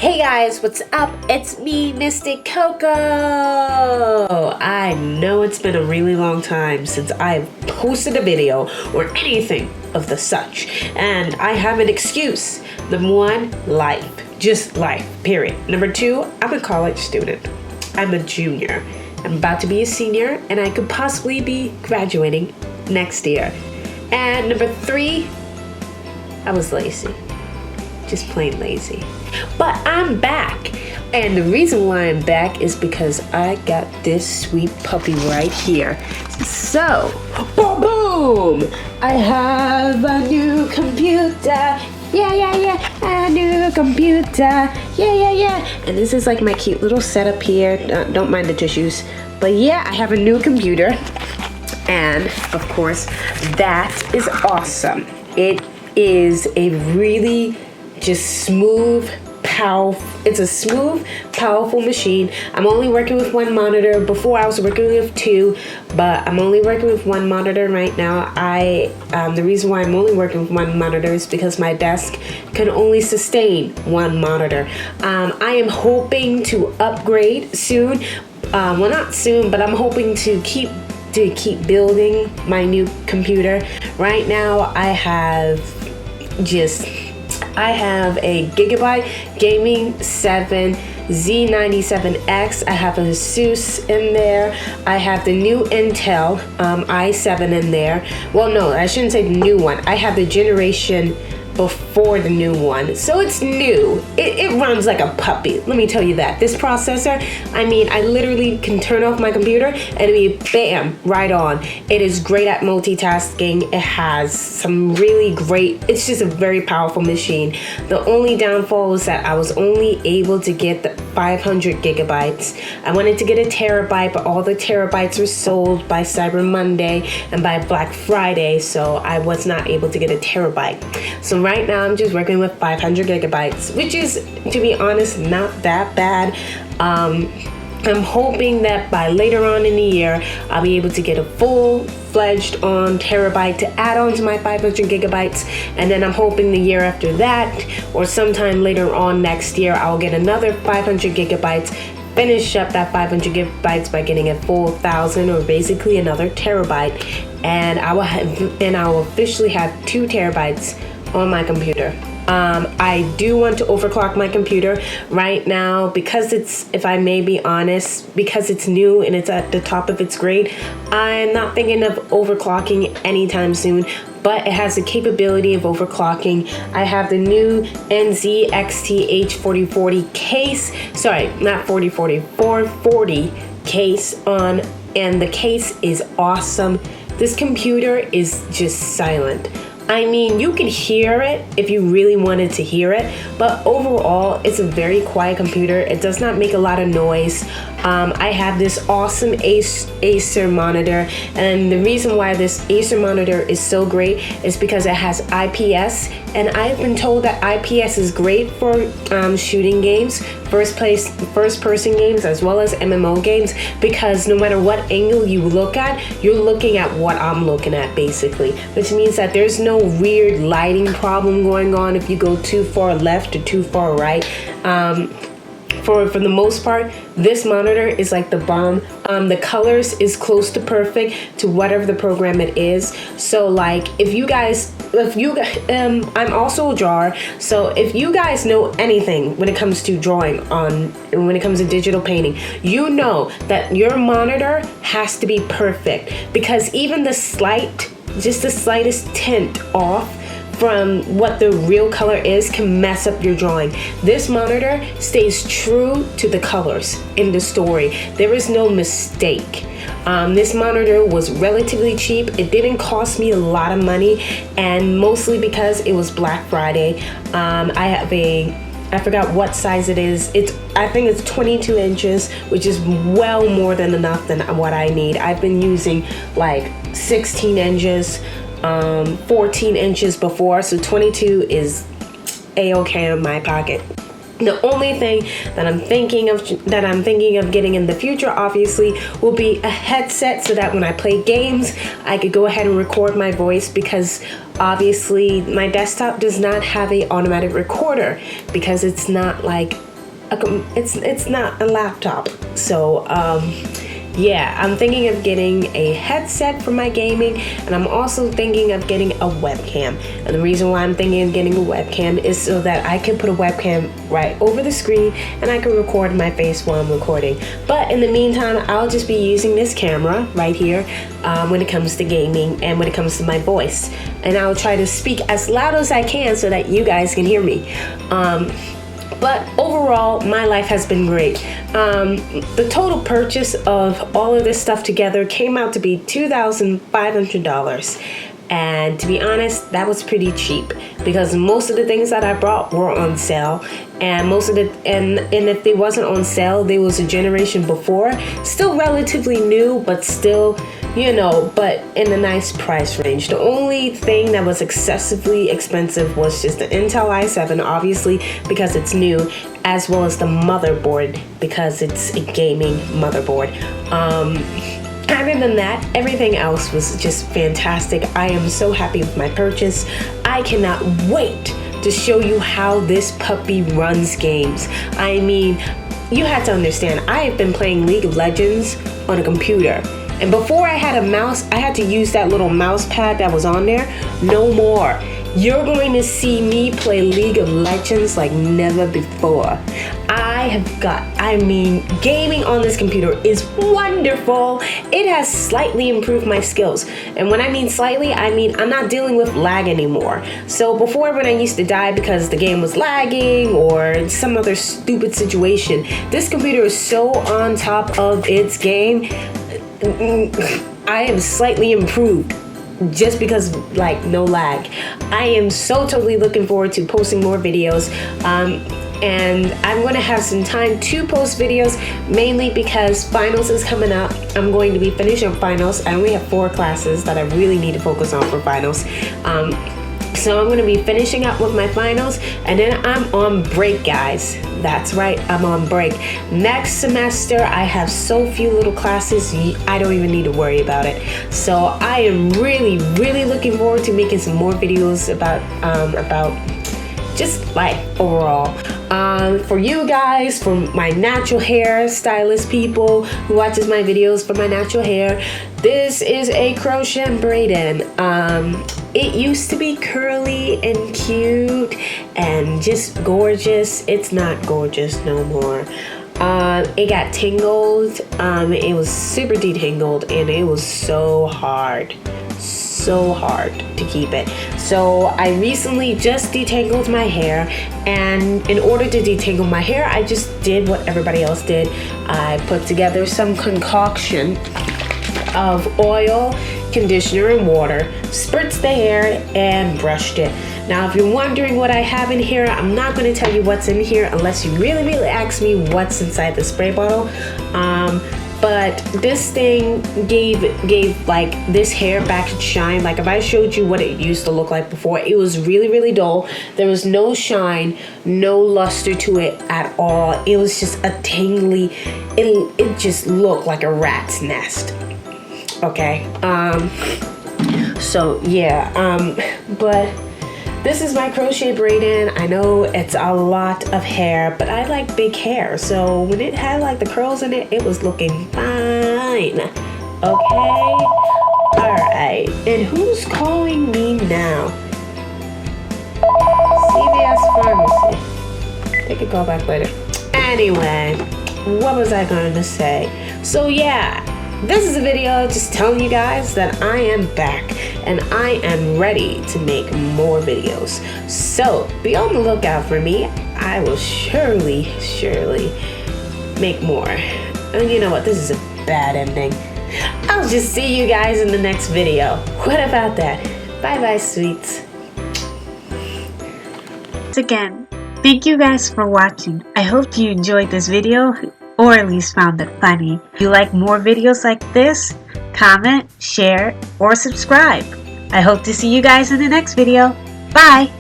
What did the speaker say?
Hey guys, what's up? It's me, Mystic Coco. I know it's been a really long time since I've posted a video or anything of the such, and I have an excuse. Number one, life. Just life, period. Number two, I'm a college student. I'm a junior. I'm about to be a senior, and I could possibly be graduating next year. And number three, I was lazy. Just plain lazy. But I'm back, and the reason why I'm back is because I got this sweet puppy right here. So, boom! I have a new computer. Yeah, a new computer. Yeah. And this is like my cute little setup here. Don't mind the tissues. But yeah, I have a new computer. And, of course, that is awesome. It is a really just smooth, powerful. It's a smooth, powerful machine. I'm only working with one monitor. Before I was working with two, but I'm only working with one monitor right now. The reason why I'm only working with one monitor is because my desk can only sustain one monitor. I am hoping to upgrade soon. Well, not soon, but I'm hoping to keep building my new computer. Right now, I have a Gigabyte Gaming 7 Z97X. I have a Asus in there. I have the new Intel i7 in there. Well, no, I shouldn't say the new one. I have the generation before the new one. So it's new. It runs like a puppy. Let me tell you that. This processor, I literally can turn off my computer and it'll be bam, right on. It is great at multitasking. It has some really great, it's just a very powerful machine. The only downfall was that I was only able to get the 500 gigabytes. I wanted to get a terabyte, but all the terabytes were sold by Cyber Monday and by Black Friday, so I was not able to get a terabyte. So right now I'm just working with 500 gigabytes, which is, to be honest, not that bad. I'm hoping that by later on in the year, I'll be able to get a full-fledged on terabyte to add on to my 500 gigabytes. And then I'm hoping the year after that, or sometime later on next year, I'll get another 500 gigabytes, finish up that 500 gigabytes by getting a full 1,000, or basically another terabyte. And I will officially have 2 terabytes on my computer. I do want to overclock my computer right now because it's, if I may be honest, because it's new and it's at the top of its grade, I'm not thinking of overclocking anytime soon, but it has the capability of overclocking. I have the new NZXT-H4040 case, sorry, not 4040, 440 case on, and the case is awesome. This computer is just silent. You can hear it if you really wanted to hear it, but overall, it's a very quiet computer. It does not make a lot of noise. I have this awesome Acer monitor, and the reason why this Acer monitor is so great is because it has IPS, and I've been told that IPS is great for shooting games, first-person games, as well as MMO games, because no matter what angle you look at, you're looking at what I'm looking at, basically, which means that there's no weird lighting problem going on if you go too far left or too far right. For the most part, this monitor is like the bomb. The colors is close to perfect to whatever the program it is. So like, I'm also a drawer. So if you guys know anything when it comes to drawing when it comes to digital painting, you know that your monitor has to be perfect, because even the slightest tint off from what the real color is can mess up your drawing. This monitor stays true to the colors in the story. There is no mistake. This monitor was relatively cheap. It didn't cost me a lot of money, and mostly because it was Black Friday. I forgot what size it is. I think it's 22 inches, which is well more than enough than what I need. I've been using like 16 inches, 14 inches before, so 22 is a-okay in my pocket. The only thing that I'm thinking of getting in the future, obviously, will be a headset, so that when I play games, I could go ahead and record my voice, because obviously my desktop does not have an automatic recorder, because it's not like it's not a laptop. So yeah, I'm thinking of getting a headset for my gaming, and I'm also thinking of getting a webcam. And the reason why I'm thinking of getting a webcam is so that I can put a webcam right over the screen and I can record my face while I'm recording. But in the meantime, I'll just be using this camera right here when it comes to gaming and when it comes to my voice. And I'll try to speak as loud as I can so that you guys can hear me. But overall, my life has been great. The total purchase of all of this stuff together came out to be $2,500. And to be honest, that was pretty cheap because most of the things that I brought were on sale, and and if they wasn't on sale, they was a generation before, still relatively new, but still, you know, but in a nice price range. The only thing that was excessively expensive was just the Intel i7, obviously because it's new, as well as the motherboard because it's a gaming motherboard. Other than that, everything else was just fantastic. I am so happy with my purchase. I cannot wait to show you how this puppy runs games. I mean, you have to understand, I have been playing League of Legends on a computer. And before I had a mouse, I had to use that little mouse pad that was on there. No more. You're going to see me play League of Legends like never before. Gaming on this computer is wonderful. It has slightly improved my skills. And when I mean slightly, I mean I'm not dealing with lag anymore. So before, when I used to die because the game was lagging or some other stupid situation, this computer is so on top of its game. I am slightly improved just because, like, no lag. I am so totally looking forward to posting more videos, and I'm going to have some time to post videos, mainly because finals is coming up. I'm going to be finishing up finals. I only have 4 classes that I really need to focus on for finals. So I'm going to be finishing up with my finals, and then I'm on break, guys. That's right, I'm on break. Next semester, I have so few little classes, I don't even need to worry about it. So I am really, really looking forward to making some more videos about just life overall. For you guys, for my natural hair stylist people who watches my videos for my natural hair, this is a crochet braid-in. It used to be curly and cute and just gorgeous. It's not gorgeous no more. It got tangled. It was super detangled, and it was so hard to keep it. So I recently just detangled my hair, and in order to detangle my hair, I just did what everybody else did. I put together some concoction of oil, conditioner, and water, spritzed the hair, and brushed it. Now, if you're wondering what I have in here, I'm not going to tell you what's in here unless you really, really ask me what's inside the spray bottle. But this thing gave like this hair back its shine. Like if I showed you what it used to look like before, it was really, really dull. There was no shine, no luster to it at all. It was just a tingly, it just looked like a rat's nest. Okay, so yeah, but this is my crochet braid-in. I know it's a lot of hair, but I like big hair, so when it had like the curls in it, it was looking fine. Okay, alright, and who's calling me now? CVS Pharmacy. They could call back later. Anyway, what was I going to say? So yeah, this is a video just telling you guys that I am back and I am ready to make more videos. So be on the lookout for me. I will surely make more. And you know what? This is a bad ending. I'll just see you guys in the next video. What about that? Bye bye, sweets. Again, thank you guys for watching. I hope you enjoyed this video, or at least found it funny. If you like more videos like this, comment, share, or subscribe. I hope to see you guys in the next video. Bye!